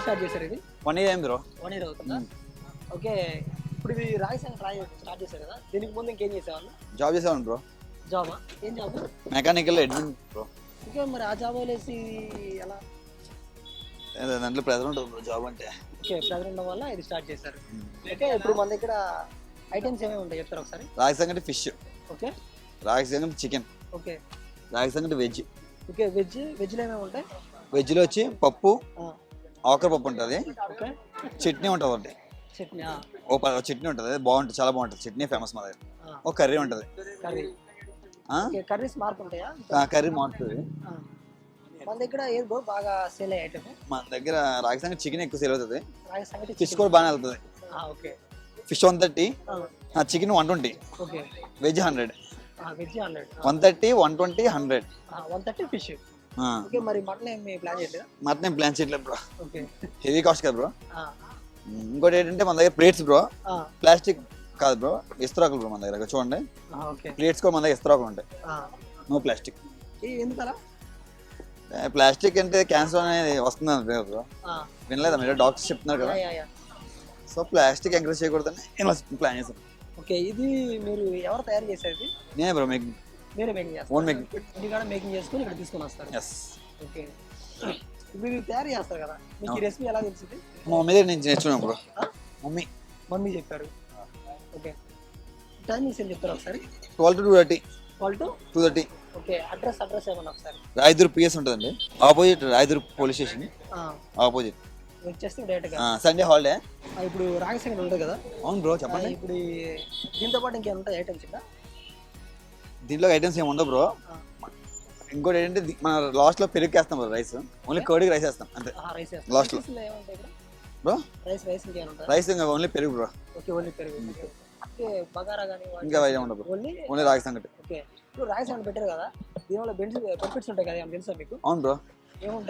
Start చేశారు ఇది? 1 year bro. 1 year అవుతుందా? ఓకే. ఇప్పుడు ఇది రాగి సంగటి స్టార్ట్ చేశారు కదా, దీనికి ముందు ఇంకేం చేసేవాళ్ళు? జాబ్ చేసేవాడిని బ్రో. జాబా? ఏం job? Mechanical admin bro. Okay, మరి ఆ జాబ్ వదిలేసి ఎలా? దాంట్లో ప్రెజర్ ఉంటుంది బ్రో జాబ్ అంటే. ఓకే, ప్రెజర్ ఉండడం వల్ల ఇది స్టార్ట్ చేశారు. ఓకే, ఇప్పుడు మన దగ్గర ఐటమ్స్ ఏమేమి ఉంటాయి చెప్తారు ఒకసారి? రాగి సంగటి ఫిష్, ఓకే. రాగి సంగటి చికెన్, ఓకే. రాగి సంగటి వెజ్. ఓకే, వెజ్లో ఏమేమి ఉంటాయి? వెజ్లో వచ్చి పప్పు, ఆకుర పప్పు ఉంటుంది, ఓకే. చట్నీ ఉంటుంది ఒకటి, చట్నీ, చట్నీ ఉంటుంది, బాగుంటుంది, చాలా బాగుంటుంది చట్నీ, ఫేమస్ మా దగ్గర. ఒక కర్రీ ఉంటుంది, కర్రీ. కర్రీస్ మార్పు ఉంటాయా? కర్రీ మారుతుంది. మన దగ్గర ఏది బ్రో బాగా సేల్ అయ్యే ఐటమ్? మన దగ్గర రాగి సంగటి చికెన్ ఎక్కువ సేల్ అవుతుంది, రాగి సంగటి, ఫిష్ కూడా బాగానే వెళ్తుంది. Okay. Fish 130, chicken 120, okay. Veg 100. Veg 100, 130, 120, 100. 130 fish. Okay, మరి మటన్ ఏమి ప్లాన్ చేయలేదా? మటన్ ఏం ప్లాన్ చేయట్లేదు బ్రో, ఓకే. హెవీ కాస్ట్ కదా బ్రో. ఇంకోటి ఏంటంటే మన దగ్గర ప్లేట్స్ బ్రో, ప్లాస్టిక్ కాదు బ్రో, ఇస్తరాకులు బ్రో మన దగ్గర. చూడండి, ప్లేట్స్ కూడా మన దగ్గర ఇస్తరాకులు ఉంటాయి, నో ప్లాస్టిక్. ఎందుకలా? ప్లాస్టిక్ అంటే క్యాన్సర్ అనేది వస్తుంది అంటారు బ్రో, వినలేదా మీరు? డాక్టర్స్ చెప్తున్నారు కదా, సో ప్లాస్టిక్ ఎంకరేజ్ చేయకూడదని ప్లాన్ చేశాను. ఓకే, ఇది మీరు ఎవరు తయారు చేసేది? నేనే బ్రో, మేకింగ్. మీరే మేకింగ్ చేస్తారు? Own making. ఇంటికాడ మేకింగ్ చేసుకుని ఇక్కడ తీసుకొని వస్తారు? ఎస్. ఓకే, ఇప్పుడు ఇది తయారు చేస్తారు కదా, మీకు ఈ రెసిపీ ఎలా తెలిసింది? మా మమ్మీ దగ్గర నుంచి నేర్చుకున్నాను బ్రో. మమ్మీ చెప్పారు. ఓకే, టైమింగ్స్ ఏం చెప్తారు ఒకసారి? 12 to 2:30. 12 to 2:30. ఓకే, అడ్రస్ ఏమన్నా ఒకసారి? రాయదుర్గ్ పిఎస్ ఉంటుందండి, opposite Rayadurg police station opposite. వచ్చేస్తే డైరెక్ట్గా సండే హాలిడే. ఇప్పుడు రాగి సంగటి ఉంటుంది కదా? అవును బ్రో, చెప్పండి. ఇప్పుడు దీంతో పాటు ఇంకేమైనా ఉంటాయి ఐటమ్స్? ఇంకా దీంట్లో ఐటమ్స్ ఏమి ఉండవు బ్రో. ఇంకోటి ఏంటంటే మన లాస్ట్ లో పెరుగు వేస్తాం బ్రో, రైస్ ఓన్లీ కర్డ్కి రైస్ వేస్తాం అంతే లాస్ట్ లో బ్రో. రైస్ ఇంకా ఓన్లీ పెరుగు బ్రో. ఓకే, ఓన్లీ పెరుగు. ఓకే, బగారా గానీ ఇంకా ఏమి ఉండవు బ్రో, ఓన్లీ రాగి సంగటి. ఓకే, ఇప్పుడు రాగి సంగటి పెట్టారు కదా, దీనివల్ల బెనిఫిట్స్ ఉంటాయి కదా, ఏమైనా తెలుసా మీకు? అవును బ్రో. ఏముంటాయి?